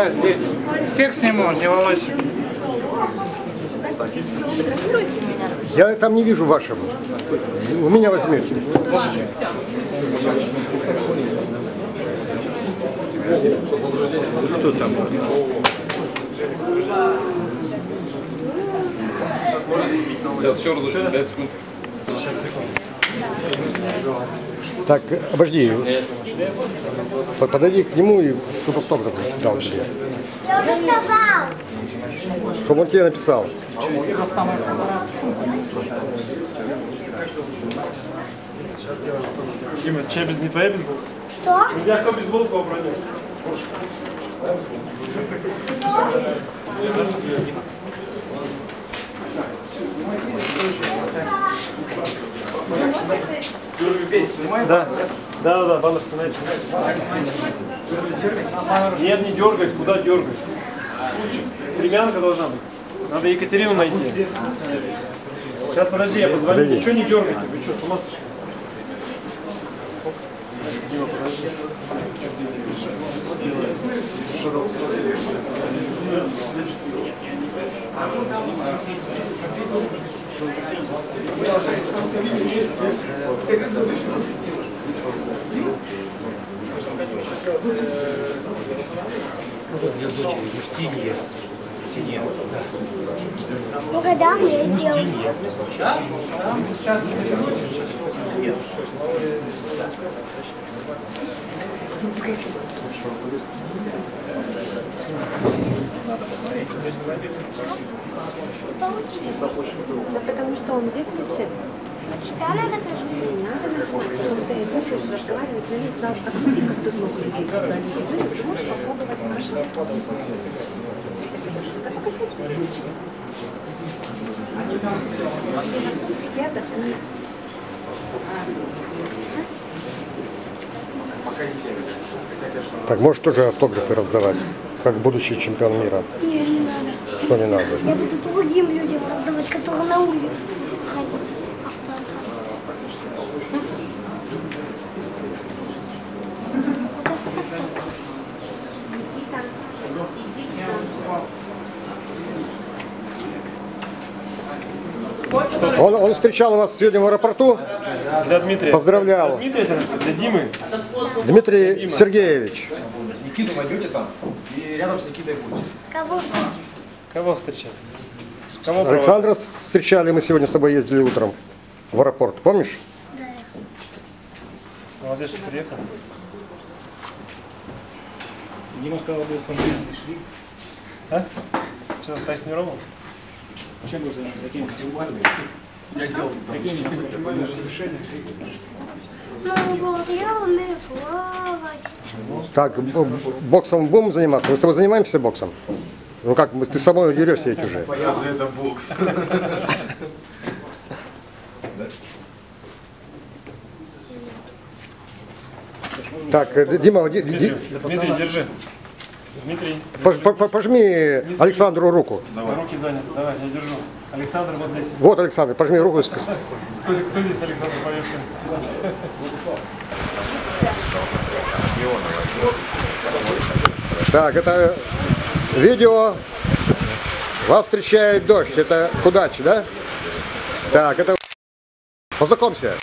Здесь всех сниму, не волнуйся. Фотографируйте меня? Я там не вижу вашего. У меня возьмете. Кто там? Так, обожди. Подойди к нему и чтобы автограф дал тебе. Я уже сказал. Чтобы он тебе написал. Дима, чья не твоя бейсболка? Что? Я кто бейсболку обронил? Да, баннер становится. Нет, не дергать, куда дергать? Стремянка должна быть. Надо Екатерину найти. Сейчас, подожди, я позвоню. Ничего не дергайте. Вы что, с ума сошли? Дима, подожди. Ну, когда мне сделать? Да потому что он выключит. Сюда надо нажать? Не надо нажимать, потом ты будешь разговаривать на весь зал. Посмотри, как тут много людей. Когда они выйдут, ты можешь попробовать маршрут. Да пока случай. Я отдохну. Так, можешь тоже автографы раздавать, как будущий чемпион мира. Не, не надо. Что не надо? Я буду другим людям раздавать, которые на улице ходят. Он встречал вас сегодня в аэропорту? Для Дмитрия. Поздравлял. Для Дмитрия, для Димы. Дмитрий Сергеевич. Никиту найдете там, и рядом с Никитой будете. Кого встречать? Кого встречать? Кого Александра встречали, мы сегодня с тобой ездили утром в аэропорт, помнишь? Да. Молодец, что приехал. Дима сказал, будет конкретный шли. А? Что, Тайсон не ровно? Чем будешь заниматься? Каким максимальным? Я делал какими максимальными решениями. Ну вот, я умею плавать. Так, боксом будем заниматься? Мы с тобой занимаемся боксом? Ну как, ты с собой дерешься ведь уже. Я за это бокс. Так, Дима, Дмитрий, держи. Дмитрий, пожми Александру руку. давай. Руки заняты. Давай, я держу. Александр вот здесь. Вот, Александр, пожми руку. Кто здесь Александр Поверхин? Так, это видео. Вас встречает дождь. Это к удаче, да? Так, это... Познакомься.